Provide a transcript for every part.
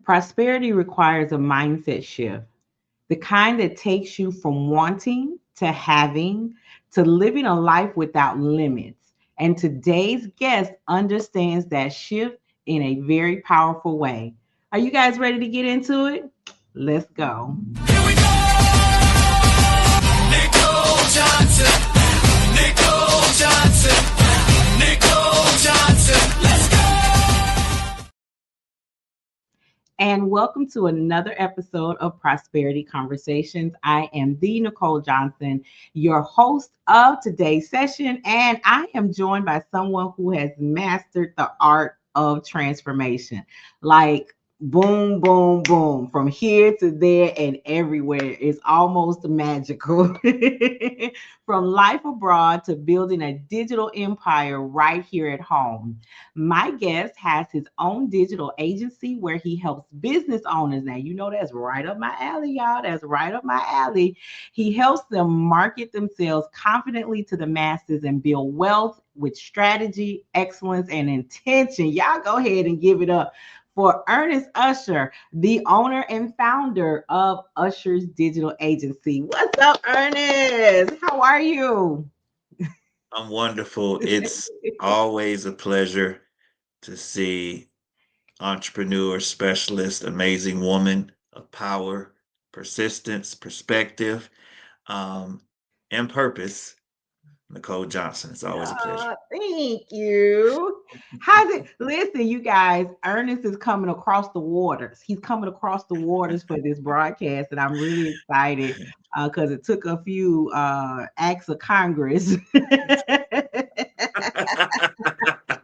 Prosperity requires a mindset shift, the kind that takes you from wanting to having to living a life without limits. And today's guest understands that shift in a very powerful way. Are you guys ready to get into it? Let's go. Here we go! Nicole Johnson, Nicole Johnson, Nicole Johnson. Let's go! And welcome to another episode of Prosperity Conversations. I am the Nicole Johnson, your host of today's session, and I am joined by someone who has mastered the art of transformation. Like, boom, boom, boom, from here to there and everywhere. It's almost magical. From life abroad to building a digital empire right here at home. My guest has his own digital agency where he helps business owners. Now, you know that's right up my alley, y'all. That's right up my alley. He helps them market themselves confidently to the masses and build wealth with strategy, excellence, and intention. Y'all go ahead and give it up for Ernest Usher, the owner and founder of Usher's Digital Agency. What's up, Ernest? How are you? I'm wonderful. It's always a pleasure to see entrepreneur, specialist, amazing woman of power, persistence, perspective, um, and purpose. Nicole Johnson. It's always a pleasure. Thank you. How's it? Listen, you guys, Ernest is coming across the waters. He's coming across the waters for this broadcast, and I'm really excited because it took a few acts of Congress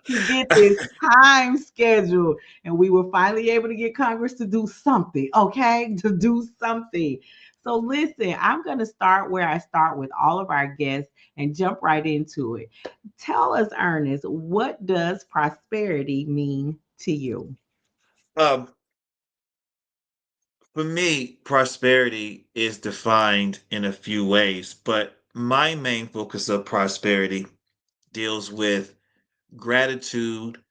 to get this time schedule, and we were finally able to get Congress to do something, okay? To do something. So, listen, I'm going to start where I start with all of our guests and jump right into it. Tell us, Ernest, what does prosperity mean to you? um, for me, prosperity is defined in a few ways, but my main focus of prosperity deals with gratitude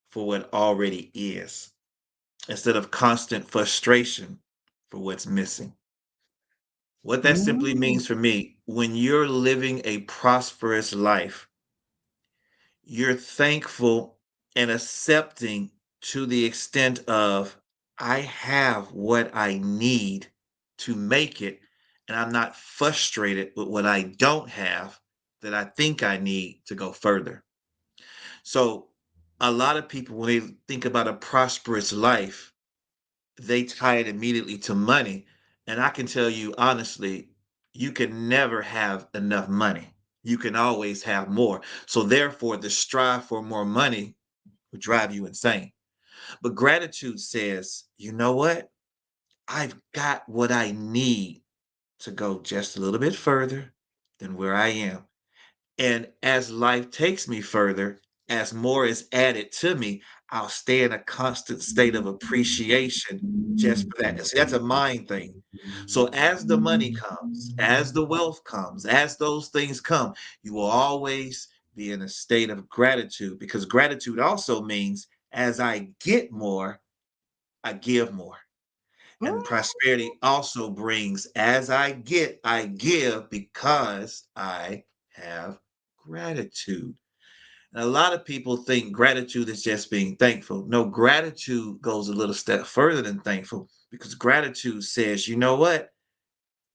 for what already is instead of constant frustration for what's missing. What that simply Mm, means for me, when you're living a prosperous life, you're thankful and accepting to the extent of, I have what I need to make it, and I'm not frustrated with what I don't have that I think I need to go further. So, a lot of people, when they think about a prosperous life, they tie it immediately to money. And I can tell you honestly, you can never have enough money. You can always have more. So therefore, the strive for more money would drive you insane. But gratitude says, you know what? I've got what I need to go just a little bit further than where I am. And as life takes me further, as more is added to me, I'll stay in a constant state of appreciation just for that. And see, that's a mind thing. So as the money comes, as the wealth comes, as those things come, you will always be in a state of gratitude because gratitude also means as I get more, I give more. And mm, prosperity also brings as I get, I give because I have gratitude. And a lot of people think gratitude is just being thankful. No, gratitude goes a little step further than thankful because gratitude says, you know what?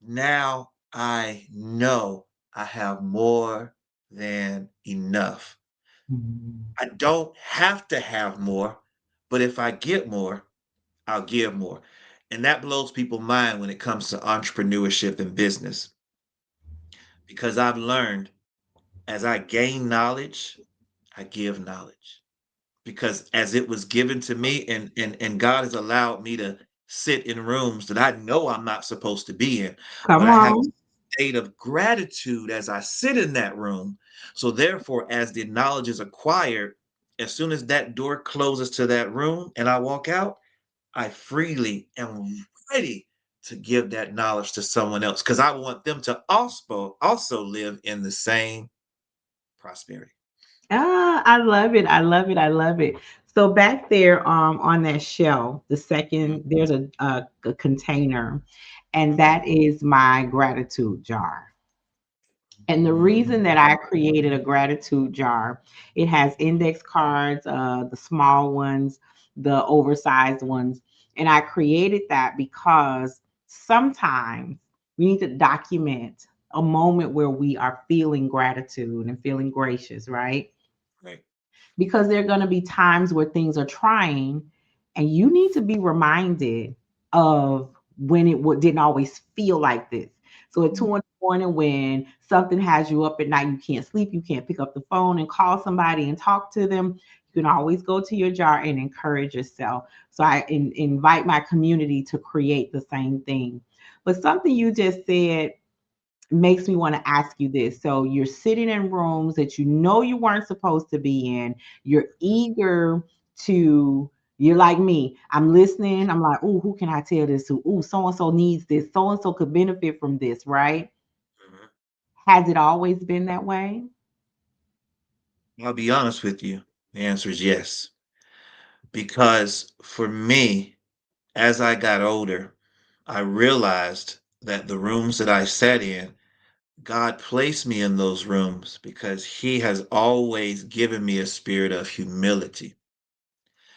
Now I know I have more than enough. mm. I don't have to have more, but if I get more, I'll give more. And that blows people's mind when it comes to entrepreneurship and business because I've learned as I gain knowledge, I give knowledge. Because as it was given to me and God has allowed me to sit in rooms that I know I'm not supposed to be in, but Come I have on. a state of gratitude as I sit in that room. So therefore, as the knowledge is acquired, as soon as that door closes to that room and I walk out, I freely am ready to give that knowledge to someone else because I want them to also live in the same prosperity. Ah, I love it. I love it. I love it. So back there on that shelf, the Mhm. second there's a container, and Mhm. that is my gratitude jar. And the reason that Mm. I created a gratitude jar, it has index cards, the small ones, the oversized ones. And I created that because sometimes we need to document a moment where we are feeling gratitude and feeling gracious, right? Right. Because there are going to be times where things are trying and you need to be reminded of when didn't always feel like this. So at 2 in the morning, when something has you up at night, you can't sleep, you can't pick up the phone and call somebody and talk to them, you can always go to your jar and encourage yourself. So I invite my community to create the same thing. But something you just said makes me want to ask you this. So you're sitting in rooms that you know you weren't supposed to be in. You're eager to, you're like me. I'm listening. I'm like, oh, who can I tell this to? Oh, so and so needs this. So and so could benefit from this, right? Mhm. Has it always been that way? I'll be honest with you. The answer is yes. Because for me, as I got older, I realized that the rooms that I sat in, God placed me in those rooms because He has always given me a spirit of humility.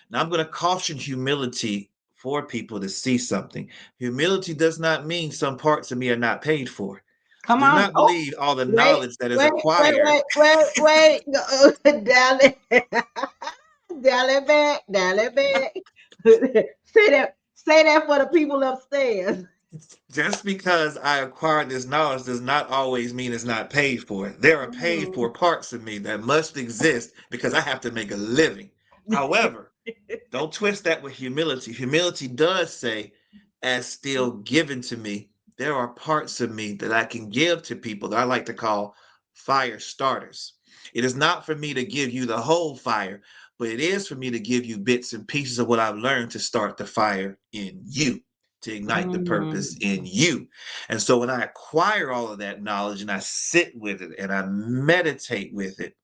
Now, I'm going to caution humility for people to see something. Humility does not mean some parts of me are not paid for. Come Do on. not Oh, believe all the wait, knowledge that is wait, wait, acquired. wait, wait, wait. Down it. Dial it back. Dial it back. Say that for the people upstairs. Just because I acquired this knowledge does not always mean it's not paid for. There are paid Mm. for parts of me that must exist because I have to make a living. However, don't twist that with humility. Humility does say, as still given to me, there are parts of me that I can give to people that I like to call fire starters. It is not for me to give you the whole fire, but it is for me to give you bits and pieces of what I've learned to start the fire in you, to ignite the purpose Mm. in you. And so when I acquire all of that knowledge and I sit with it and I meditate with it,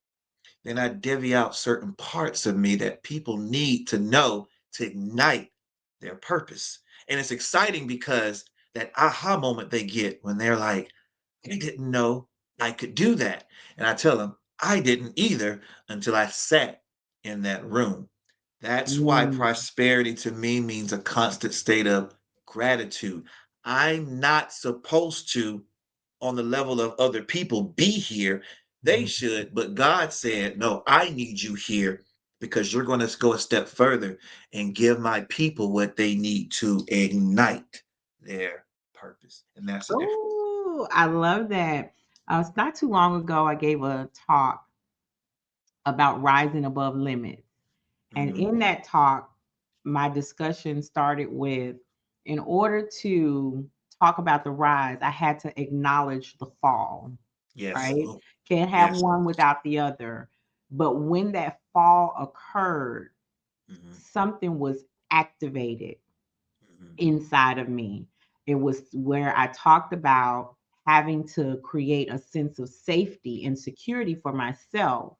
then I divvy out certain parts of me that people need to know to ignite their purpose. And it's exciting because that aha moment they get when they're like, I didn't know I could do that. And I tell them, I didn't either until I sat in that room. That's why Mm. prosperity to me means a constant state of gratitude. I'm not supposed to, on the level of other people, be here. They should, but God said, no, I need you here because you're going to go a step further and give my people what they need to ignite their purpose. And that's the difference. Oh, I love that. It's not too long ago, I gave a talk about rising above limits. And Mhm. in that talk, my discussion started with in order to talk about the rise, I had to acknowledge the fall, Yes. right? Oh, Can't have yes. one without the other. But when that fall occurred, Mhm. something was activated Mhm. inside of me. It was where I talked about having to create a sense of safety and security for myself.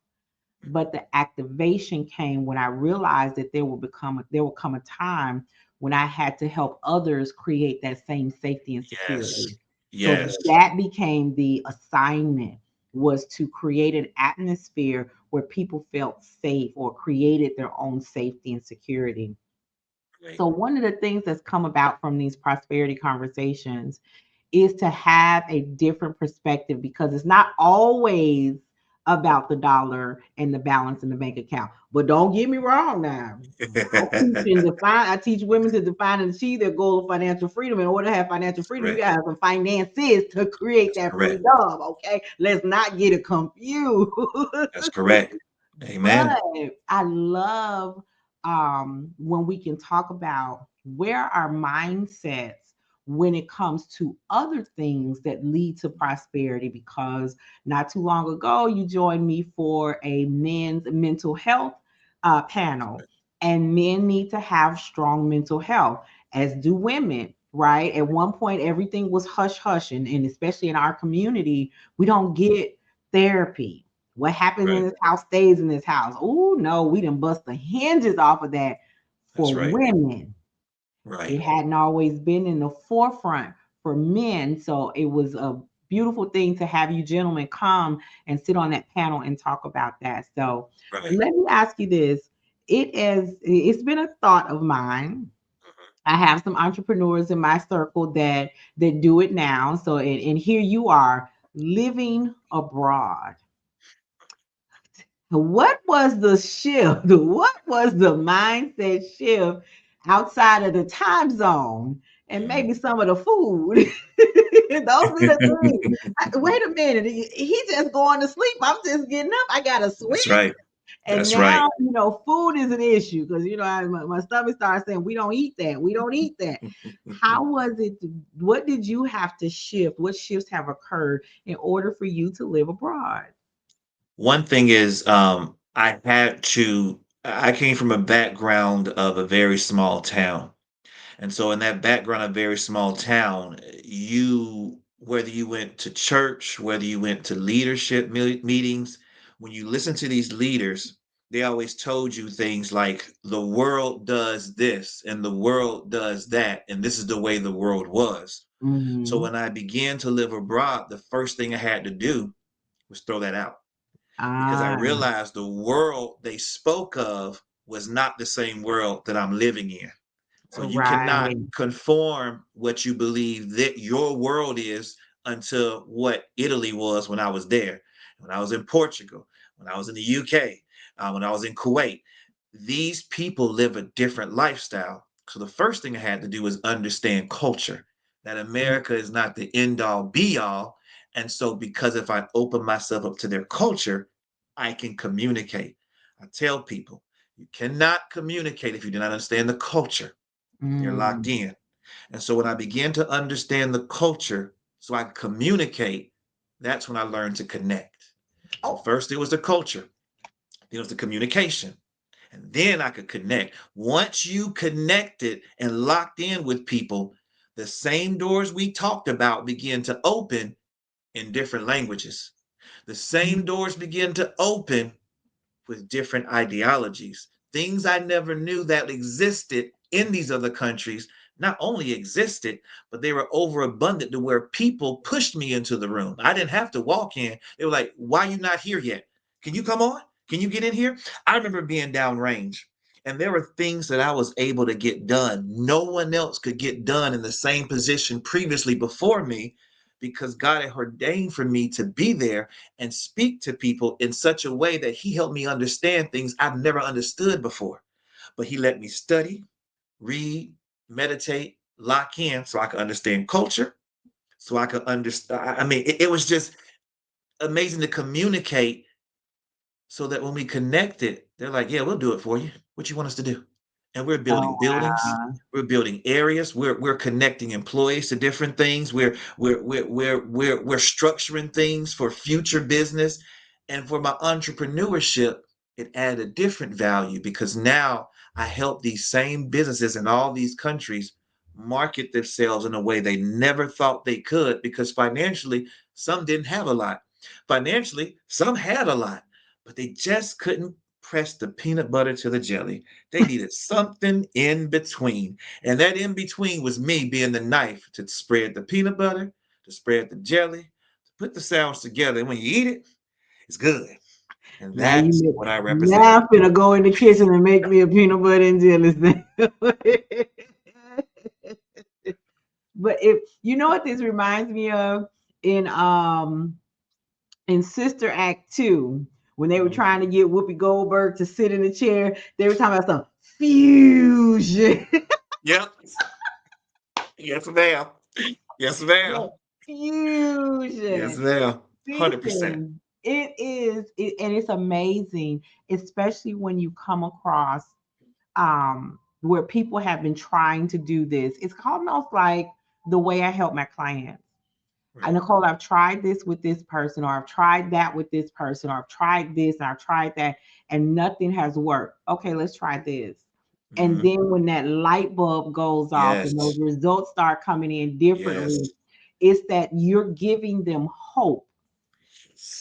Mhm. But the activation came when I realized that there will come a time when I had to help others create that same safety and Yes. security. So Yes. that became the assignment, was to create an atmosphere where people felt safe or created their own safety and security. Right. So, one of the things that's come about from these prosperity conversations is to have a different perspective because it's not always about the dollar and the balance in the bank account. But don't get me wrong now. I teach women to define and achieve their goal of financial freedom. In order to have financial freedom, you Correct. gotta have some finances to create That's that correct. freedom. Okay. Let's not get it confused. That's correct. But Amen. I love when we can talk about where our mindsets when it comes to other things that lead to prosperity. Because not too long ago, you joined me for a men's mental health panel, and men need to have strong mental health, as do women. Right. At one point, everything was hush hush, and especially in our community, we don't get therapy, What happens in Right. this house stays in this house. Oh no, we done bust the hinges off of that That's for right. women. It Right. hadn't always been in the forefront for men. So it was a beautiful thing to have you gentlemen come and sit on that panel and talk about that. So Right. let me ask you this. It's been a thought of mine. I have some entrepreneurs in my circle that do it now. So and here you are living abroad. What was the shift? What was the mindset shift outside of the time zone and Mhm. maybe some of the food? Those be the things. Wait a minute, he just going to sleep. I'm just getting up. I gotta switch. That's right. And That's right. now, food is an issue because my stomach starts saying we don't eat that. We don't eat that. How was it? What did you have to shift? What shifts have occurred in order for you to live abroad? One thing is, I came from a background of a very small town. And so in that background of very small town, whether you went to church, whether you went to leadership meetings, when you listen to these leaders, they always told you things like the world does this and the world does that, and this is the way the world was. So Mm-hmm. when I began to live abroad, the first thing I had to do was throw that out because I Ah, realized the world they spoke of was not the same world that I'm living in. So you cannot right. conform what you believe that your world is until what Italy was when I was there, when I was in Portugal, when I was in the UK, when I was in Kuwait. These people live a different lifestyle. So the first thing I had to do was understand culture, that America is not the end all be all. And so, because if I open myself up to their culture, I can communicate. I tell people, you cannot communicate if you do not understand the culture. You're locked Mm. in. And so when I began to understand the culture so I could communicate, that's when I learned to connect. So Oh, first it was the culture, then it was the communication, and then I could connect. Once you connected and locked in with people, the same doors we talked about begin to open in different languages. The same doors begin to open with different ideologies. Things I never knew that existed in these other countries not only existed, but they were overabundant to where people pushed me into the room. I didn't have to walk in. They were like, "Why are you not here yet? Can you come on? Can you get in here?" I remember being downrange. And there were things that I was able to get done. No one else could get done in the same position previously before me because God had ordained for me to be there and speak to people in such a way that he helped me understand things I've never understood before. But he let me study, read, meditate, lock in so I could understand culture, so I could understand. I mean, it was just amazing to communicate so that when we connected, they're like, "Yeah, we'll do it for you. What you want us to do?" And we're oh, building buildings, wow. we're building areas, we're connecting employees to different things, we're structuring things for future business, and for my entrepreneurship, it added a different value because now I help these same businesses in all these countries market themselves in a way they never thought they could because financially, some didn't have a lot. Financially, some had a lot but they just couldn't press the peanut butter to the jelly. They needed something in between. And that in between was me being the knife to spread the peanut butter, to spread the jelly, to put the sandwich together. And when you eat it, it's good. And Now you that's make, what I represent. now I'm finna go in the kitchen and make me a peanut butter and jelly sandwich. But if you know what this reminds me of in in Sister Act 2, when they were Mhm. trying to get Whoopi Goldberg to sit in the chair, they were talking about some fusion. Yep. Yes, ma'am. Yes, ma'am. Look, Yes, fusion. ma'am. 100%. Listen, and it's amazing, especially when you come across where people have been trying to do this. It's almost like the way I help my clients. Right. Nicole, I've tried this with this person, or I've tried that with this person, or I've tried this and I've tried that, and nothing has worked. Okay, let's try this. And Mhm. then when that light bulb goes off and those Yes. results start coming in differently, Yes. it's that you're giving them hope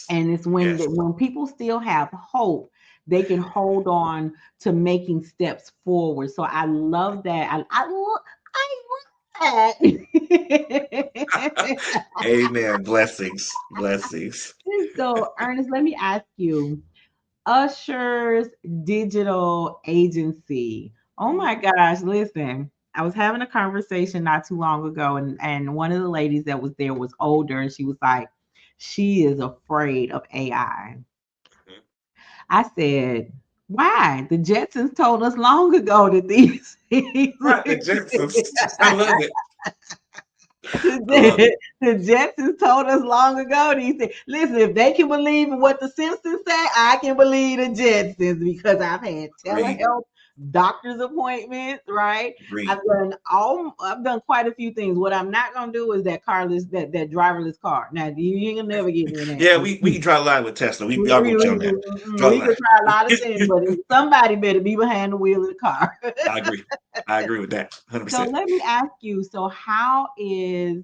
And it's when Yes. when people still have hope, they can hold on to making steps forward. So I love that. I love that. Amen. Blessings. Blessings. So, Ernest, let me ask you, Usher's digital agency. Oh my gosh, listen. I was having a conversation not too long ago, and one of the ladies that was there was older, and she was like, she is afraid of AI. I said, why? The Jetsons told us long ago that these things. Right, the Jetsons. I love it. I love The it. Jetsons told us long ago these things. Listen, if they can believe in what the Simpsons say, I can believe the Jetsons because I've had Agreed. telehealth, doctor's appointments, right? Agreed. I've done quite a few things. What I'm not gonna do is that that driverless car. Now you ain't gonna never get me in Yeah, that. we can draw the line with Tesla. We, I'll we, go with you on we, that. Draw the we could try a lot of line. things, but somebody better be behind the wheel of the car. I agree. I agree with that. So 100%. let me ask you, so how is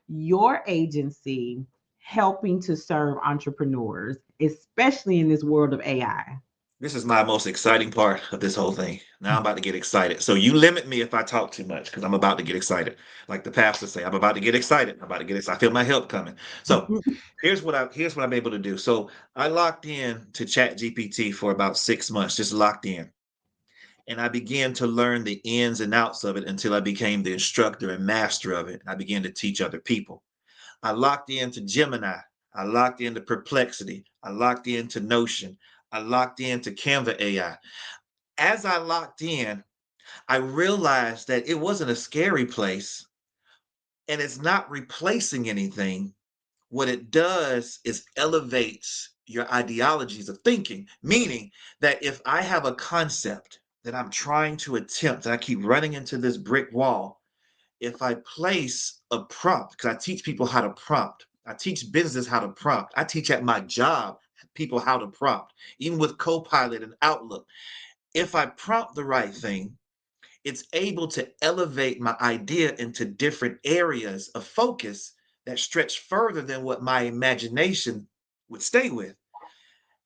your agency helping to serve entrepreneurs, especially in this world of AI? This is my most exciting part of this whole thing. Now I'm about to get excited. So you limit me if I talk too much because I'm about to get excited. Like the pastor say, I'm about to get excited. I'm about to get excited. I feel my help coming. So here's what I'm able to do. So I locked in to Chat GPT for about 6 months, just locked in. And I began to learn the ins and outs of it until I became the instructor and master of it. I began to teach other people. I locked into Gemini. I locked into Perplexity. I locked into Notion. I locked into Canva AI. As I locked in, I realized that it wasn't a scary place and it's not replacing anything. What it does is elevates your ideologies of thinking, meaning that if I have a concept that I'm trying to attempt and I keep running into this brick wall, if I place a prompt, because I teach people how to prompt, I teach businesses how to prompt, I teach at my job people how to prompt, even with Copilot and Outlook. If I prompt the right thing, it's able to elevate my idea into different areas of focus that stretch further than what my imagination would stay with.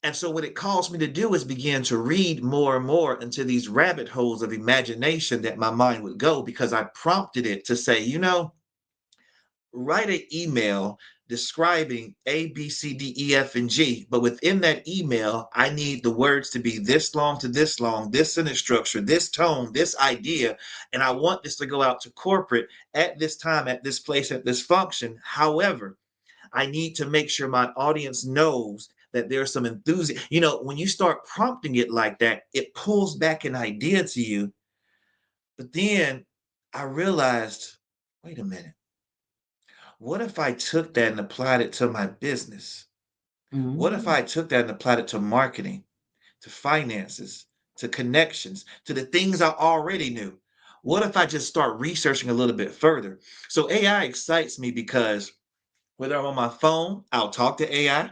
And so, what it calls me to do is begin to read more and more into these rabbit holes of imagination that my mind would go because I prompted it to say, write an email describing A, B, C, D, E, F, and G. But within that email, I need the words to be this long to this long, this sentence structure, this tone, this idea. And I want this to go out to corporate at this time, at this place, at this function. However, I need to make sure my audience knows that there's some enthusiasm. When you start prompting it like that, it pulls back an idea to you. But then I realized, wait a minute. What if I took that and applied it to my business? What if Mm. I took that and applied it to marketing, to finances, to connections, to the things I already knew? What if I just start researching a little bit further? So AI excites me because whether I'm on my phone, I'll talk to AI.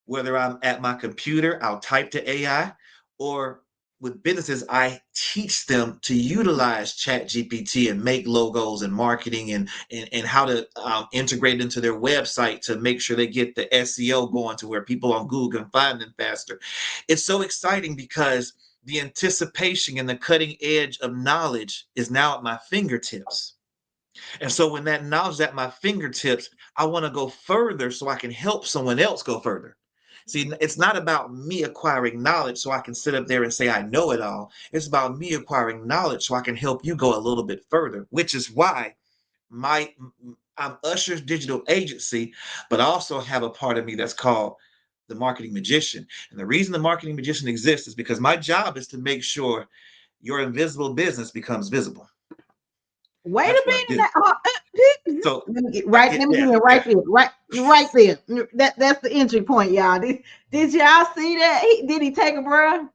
Whether I'm at my computer, I'll type to AI. Or with businesses, I teach them to utilize Chat GPT and make logos and marketing and how to integrate into their website to make sure they get the SEO going to where people on Google can find them faster. It's so exciting because the anticipation and the cutting edge of knowledge is now at my fingertips. And so when that knowledge is at my fingertips, I want to go further so I can help someone else go further. See, it's not about me acquiring knowledge so I can sit up there and say I know it all. It's about me acquiring knowledge so I can help you go a little bit further, which is why my I'm Usher's digital agency, but I also have a part of me that's called the marketing magician. And the reason the marketing magician exists is because my job is to make sure your invisible business becomes visible. Wait a That's what I minute. do. So Let me get I right. get Let me get yeah, it yeah. right there. Right there. That's the entry point, y'all. Did y'all see that? Did he take a bruh?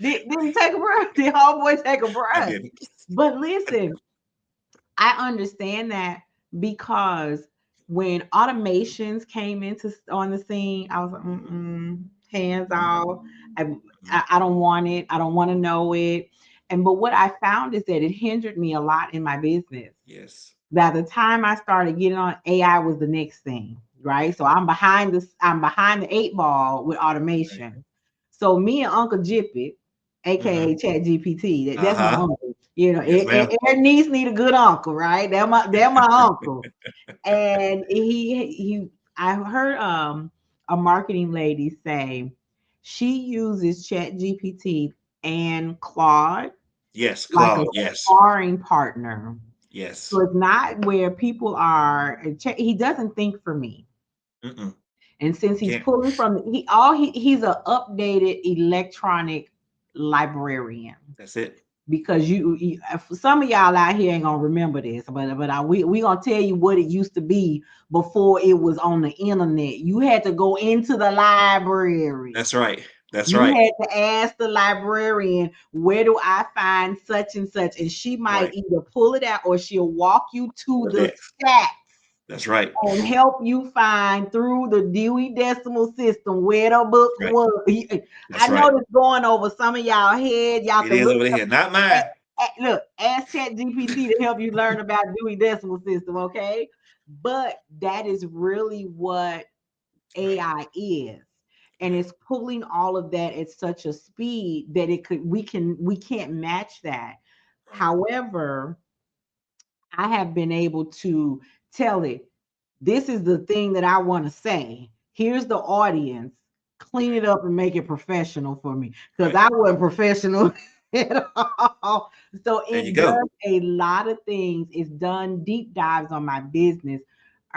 Did he take a bruh? Did homeboy take a I bruh? didn't. But listen, I understand that because when automations came into on the scene, I was like, hands off. I, Mhm. I don't want it. I don't want to know it. And but what I found is that it hindered me a lot in my business. Yes. By the time I started getting on, AI was the next thing. right? So I'm behind the eight ball with Right. automation. So me and Uncle Jippy, aka Mhm. Chat GPT, that's my Uh-huh. uncle. You know, Yes, ma'am. every niece need a good uncle, right? They're my uncle. And he I heard a marketing lady say she uses Chat GPT and Claude Yes, like a Claude, yes. sparring partner. So Yes. it's not where people are. He doesn't think for me, Mm-mm. and since he's Can't. pulling from he's a updated electronic librarian. That's it. Because for some of y'all out here ain't gonna remember this, we gonna tell you what it used to be before it was on the internet. You had to go into the library. That's right. That's You right. had to ask the librarian, where do I find such and such? And she might Right. either pull it out or she'll walk you to The the next. stats That's right. and help you find through the Dewey Decimal System where the book That's right. was. I That's know right. this going over some of y'all head. Y'all It can is look over it up. here. Not mine. Look, ask Chat GPT to help you learn about Dewey Decimal System, okay? But that is really what Right. AI is. And Right. it's pulling all of that at such a speed that we can't match that. Right. However, I have been able to tell it, this is the thing that I want to say. Here's the audience. Clean it Right. up and make it professional for me. Because Right. I wasn't professional at all. So There you it go. does a lot of things. It's done deep dives on my business.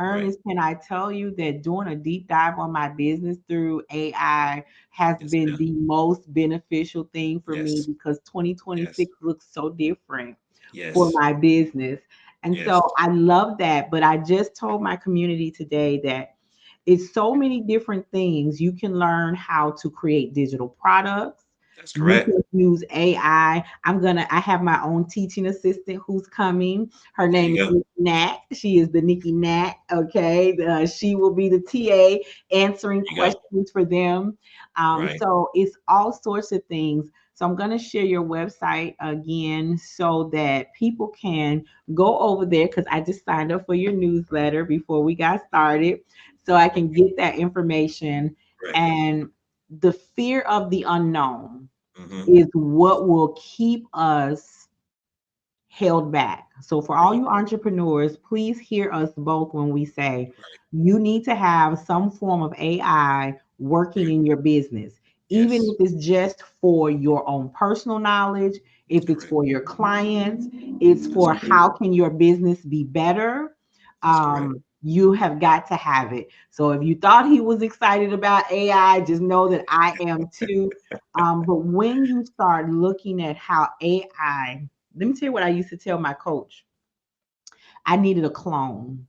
Right. Ernest, can I tell you that doing a deep dive on my business through AI has Yes, been ma'am. the most beneficial thing for me Yes. because Yes. 2026 looks so different for Yes. my business. And Yes. so I love that. But I just told my community today that it's so many different things. You can learn how to create digital products. That's You correct. can use AI. I have my own teaching assistant who's coming. Her There name you is go. Nikki Nat. She is the Nikki Nat. Okay. She will be the TA answering There you go. questions for them. Right. So it's all sorts of things. So I'm going to share your website again so that people can go over there because I just signed up for your newsletter before we got started so I can Okay. get that information. Right. And the fear of the unknown Mm-hmm. is what will keep us held back. So, for all Right. you entrepreneurs, please hear us both when we say Right. you need to have some form of AI working Right. in your business, even Yes. if it's just for your own personal knowledge, That's if it's correct. for your clients, it's That's for correct. how can your business be better. That's correct. You have got to have it. So if you thought he was excited about AI, just know that I am too. But when you start looking at how AI, let me tell you what I used to tell my coach. I needed a clone.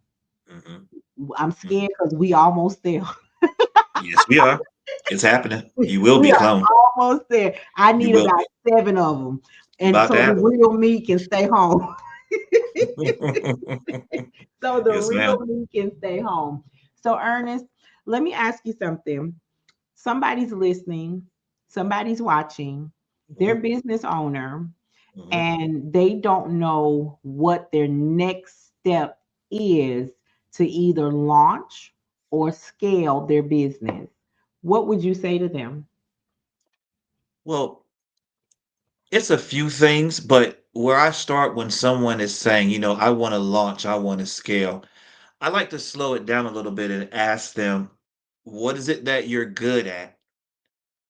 Mm-hmm. I'm Mm-hmm. scared because we almost there. Yes, we are. It's happening. You will We be are cloned. almost there. I You need will about be. 7 of them. It's And about to so the happen. real me can stay home. So the Yes, ma'am. real me can stay home. So Ernest, let me ask you something. Somebody's listening, somebody's watching, they're Mm-hmm. a business owner, Mm-hmm. and they don't know what their next step is to either launch or scale their business. What would you say to them? Well, it's a few things, but where I start when someone is saying, I want to launch, I want to scale, I like to slow it down a little bit and ask them, what is it that you're good at?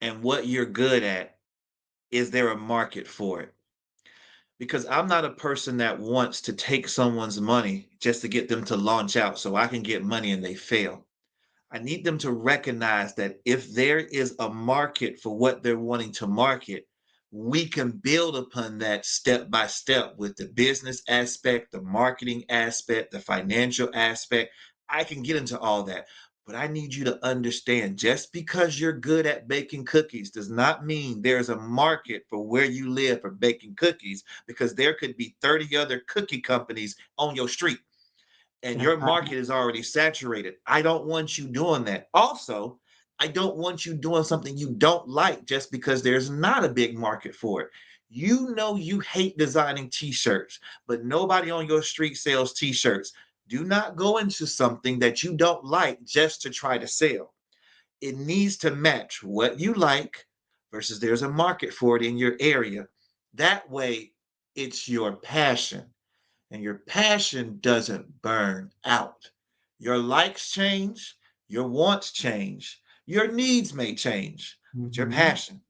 And what you're good at, is there a market for it? Because I'm not a person that wants to take someone's money just to get them to launch out so I can get money and they fail. I need them to recognize that if there is a market for what they're wanting to market, we can build upon that step by step with the business aspect, the marketing aspect, the financial aspect. I can get into all that. But I need you to understand just because you're good at baking cookies does not mean there's a market for where you live for baking cookies because there could be 30 other cookie companies on your street and That's your right. market is already saturated. I don't want you doing that. Also, I don't want you doing something you don't like just because there's not a big market for it. You know you hate designing t-shirts, but nobody on your street sells t-shirts. Do not go into something that you don't like just to try to sell. It needs to match what you like versus there's a market for it in your area. That way, it's your passion, and your passion doesn't burn out. Your likes change, your wants change, your needs may change, but your Mm-hmm. passion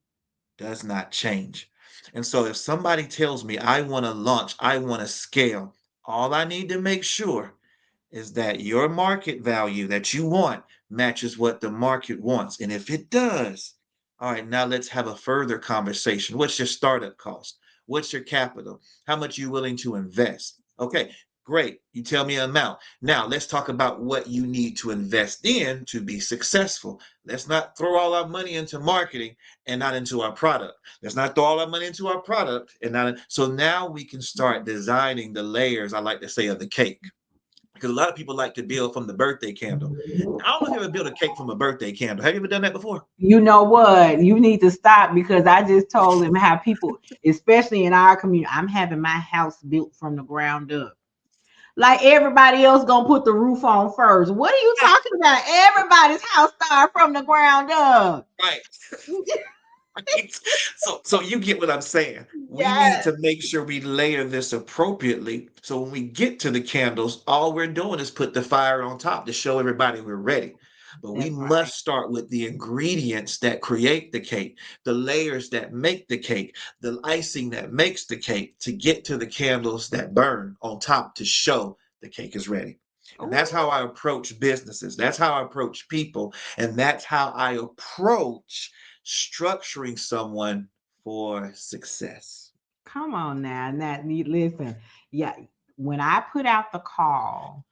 does not change. And so if somebody tells me I want to launch, I want to scale, all I need to make sure is that your market value that you want matches what the market wants. And if it does, all right, now let's have a further conversation. What's your startup cost? What's your capital? How much are you willing to invest? Okay, great. You tell me an amount. Now let's talk about what you need to invest in to be successful. Let's not throw all our money into marketing and not into our product. Let's not throw all our money into our product and not. So now we can start designing the layers, I like to say, of the cake, because a lot of people like to build from the birthday candle. I don't know if you ever built a cake from a birthday candle. Have you ever done that before? You know what? You need to stop because I just told him how people, especially in our community, I'm having my house built from the ground up. Like everybody else gonna put the roof on first. What are you talking about? Everybody's house started from the ground up. Right. Right. So you get what I'm saying. We need Yes, to make sure we layer this appropriately. So when we get to the candles, all we're doing is put the fire on top to show everybody we're ready. But we that's right. must start with the ingredients that create the cake, the layers that make the cake, the icing that makes the cake to get to the candles that burn on top to show the cake is ready. And Ooh, that's how I approach businesses. That's how I approach people. And that's how I approach structuring someone for success. come on now. And that need listen. Yeah, when I put out the call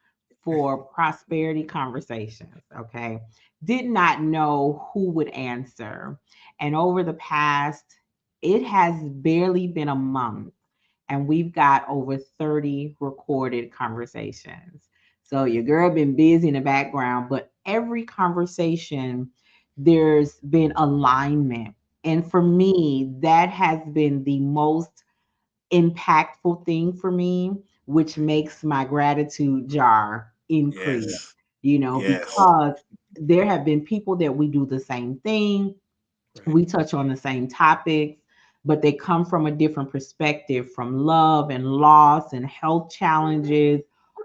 for prosperity conversations, okay, did not know who would answer. And over the past, it has barely been a month, and we've got over 30 recorded conversations. So your girl been busy in the background, but every conversation there's been alignment. And for me, that has been the most impactful thing for me, which makes my gratitude jar increase, Yes. Yes. because there have been people that we do the same thing, Right. we touch on the same topics, but they come from a different perspective, from love and loss and health challenges,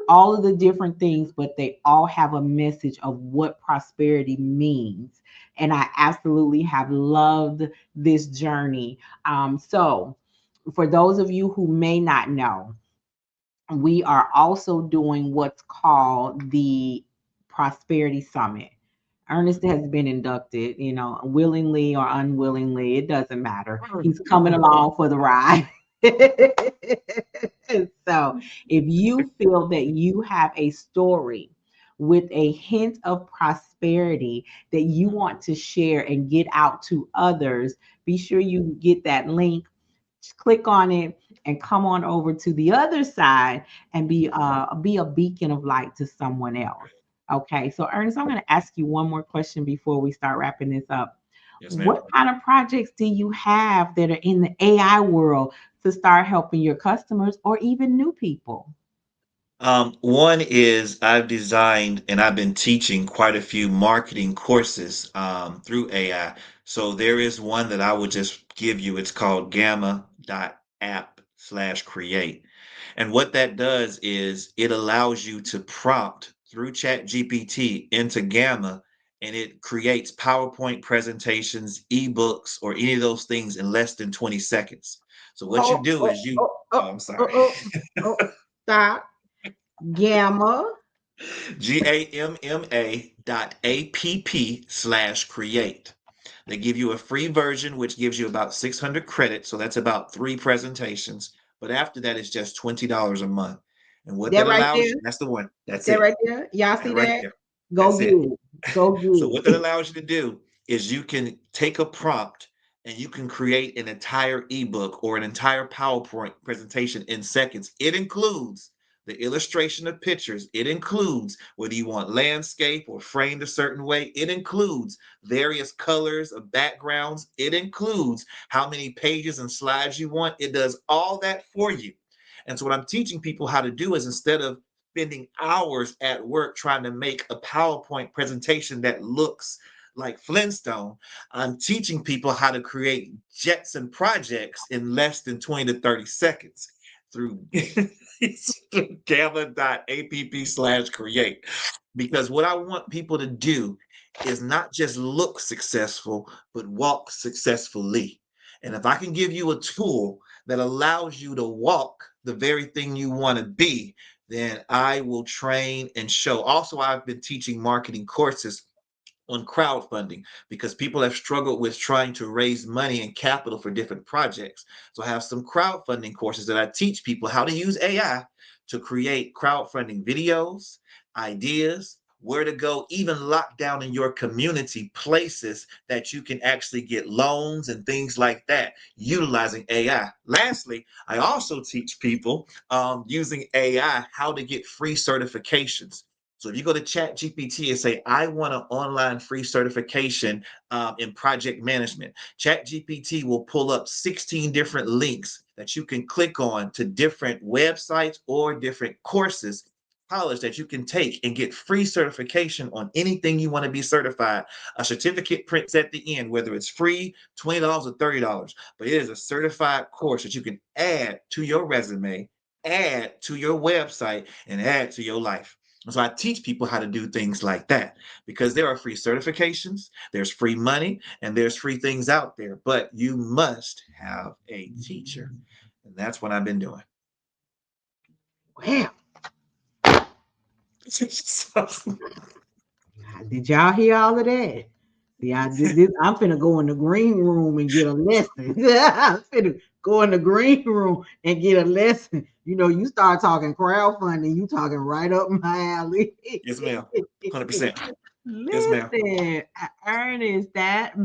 all of the different things, but they all have a message of what prosperity means. And I absolutely have loved this journey. So, for those of you who may not know, we are also doing what's called the Prosperity Summit. Ernest has been inducted, willingly or unwillingly, it doesn't matter. He's coming along for the ride. So, if you feel that you have a story with a hint of prosperity that you want to share and get out to others, be sure you get that link, click on it, and come on over to the other side and be a beacon of light to someone else. Okay, so Ernest, I'm going to ask you one more question before we start wrapping this up. Yes, ma'am. What kind of projects do you have that are in the AI world to start helping your customers or even new people? One is I've designed and I've been teaching quite a few marketing courses through AI. So there is one that I would just give you. It's called gamma.app/create. And what that does is it allows you to prompt through Chat GPT into Gamma, and it creates PowerPoint presentations, ebooks, or any of those things in less than 20 seconds. So what you Oh, do oh, is you, oh, oh, oh, I'm sorry. oh, oh, oh, stop. Gamma. GAMMA.app/create. They give you a free version, which gives you about 600 credits. So that's about 3 presentations. But after that, it's just $20 a month. And what That that right allows there. you, that's the one. That's That it. right there. Y'all That see right that? there. Go That's get it. it. Go So get what that it. allows you to do is you can take a prompt and you can create an entire ebook or an entire PowerPoint presentation in seconds. It includes the illustration of pictures. It includes whether you want landscape or framed a certain way. It includes various colors of backgrounds. It includes how many pages and slides you want. It does all that for you. And so what I'm teaching people how to do is instead of spending hours at work trying to make a PowerPoint presentation that looks like Flintstone. I'm teaching people how to create Jetson projects in less than 20 to 30 seconds through, through gamma.app/create. Because what I want people to do is not just look successful, but walk successfully. And if I can give you a tool that allows you to walk the very thing you want to be, then I will train and show. Also, I've been teaching marketing courses on crowdfunding because people have struggled with trying to raise money and capital for different projects. So I have some crowdfunding courses that I teach people how to use AI to create crowdfunding videos, ideas, where to go, even lock down in your community places that you can actually get loans and things like that utilizing AI. Lastly, I also teach people using AI how to get free certifications. So if you go to Chat GPT and say, I want an online free certification in project management, Chat GPT will pull up 16 different links that you can click on to different websites or different courses, college that you can take and get free certification on anything you want to be certified. A certificate prints at the end, whether it's free, $20 or $30, but it is a certified course that you can add to your resume, add to your website, and add to your life. So I teach people how to do things like that because there are free certifications, there's free money, and there's free things out there, but you must have a teacher. And that's what I've been doing. Well, So, did y'all hear all of that? See, I did this. I'm finna go in the green room and get a lesson. I'm finna go in the green room and get a lesson. You know, you start talking crowdfunding, you talking right up my alley. yes, ma'am. 100%. Yes, ma'am. Listen, Ernest, that. I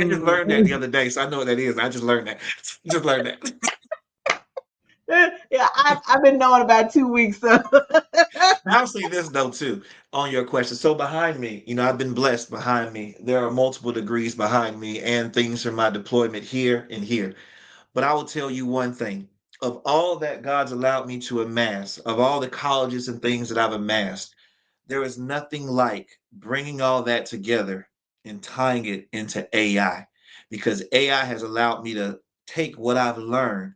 just learned that the Mhm. other day, so I know what that is. I just learned that. Just learned that. Yeah, I've been knowing about 2 weeks. So. I'll say this though too on your question. So behind me, I've been blessed behind me. There are multiple degrees behind me and things from my deployment here and here. But I will tell you one thing. Of all that God's allowed me to amass, of all the colleges and things that I've amassed, there is nothing like bringing all that together and tying it into AI because AI has allowed me to take what I've learned,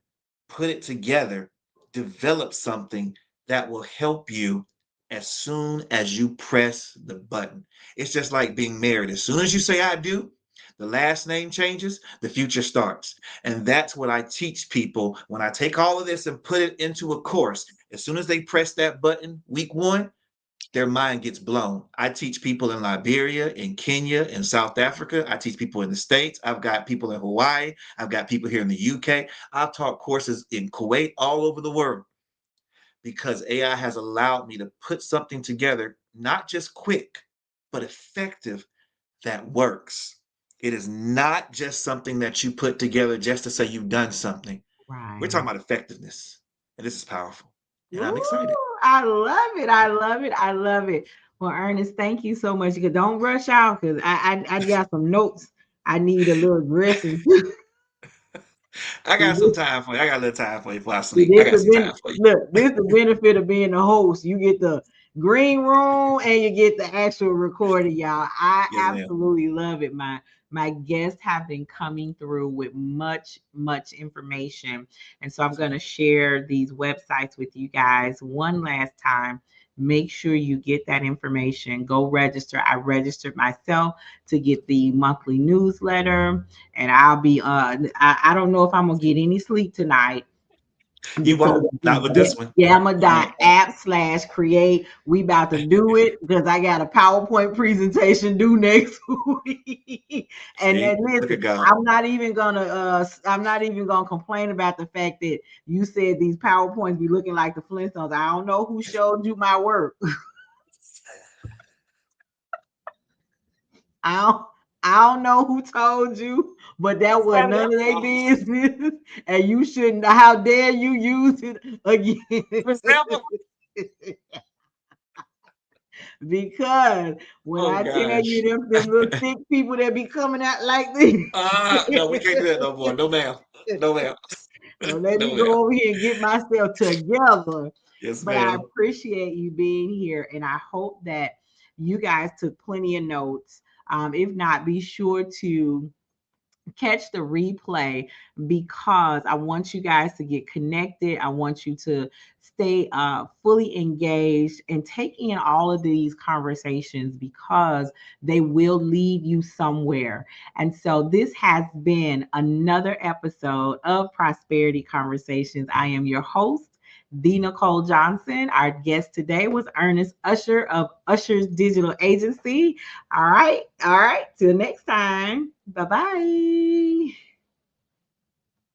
put it together, develop something that will help you as soon as you press the button. It's just like being married. As soon as you say I do, the last name changes, the future starts. And that's what I teach people when I take all of this and put it into a course. As soon as they press that button, week one, their mind gets blown. I teach people in Liberia, in Kenya, in South Africa. I teach people in the States. I've got people in Hawaii. I've got people here in the UK. I've taught courses in Kuwait, all over the world, because AI has allowed me to put something together, not just quick, but effective that works. It is not just something that you put together just to say you've done something. We're Right. talking about effectiveness, and this is powerful. And I'm Ooh, excited. I love it. I love it. I love it. Well, Ernest, thank you so much. Don't rush out because I got some notes I need a little dressing. I got some this, time for you. I got a little time for you before I sleep. I this got some time for you. look, this the benefit of being the host. You get the green room and you get the actual recording, y'all. I Yes, ma'am. absolutely love it. My guests have been coming through with much information, and so I'm going to share these websites with you guys one last time. Make sure you get that information. Go register. I registered myself to get the monthly newsletter, and I'll be I don't know if I'm gonna get any sleep tonight You because won't. Not with yeah, this one. Gamma You dot won't. app slash create. We about to do it because I got a PowerPoint presentation due next week. And then See, look listen, at God. I'm not even gonna complain about the fact that you said these PowerPoints be looking like the Flintstones. I don't know who showed you my work. I don't, I don't know who told you, but that was none of their business. And you shouldn't. How dare you use it again? Because when Oh I tell you gosh. them little thick people that be coming out like this, No, we can't do that no more. No, ma'am. No, ma'am. So let me No, yeah. go over here and get myself together. Yes, But I ma'am. appreciate you being here, and I hope that you guys took plenty of notes. If not, be sure to catch the replay because I want you guys to get connected. I want you to stay fully engaged and take in all of these conversations because they will lead you somewhere. And so this has been another episode of Prosperity Conversations. I am your host, the Nicole Johnson. Our guest today was Ernest Usher of Usher's Digital Agency. All right. All right. Till next time. Bye bye.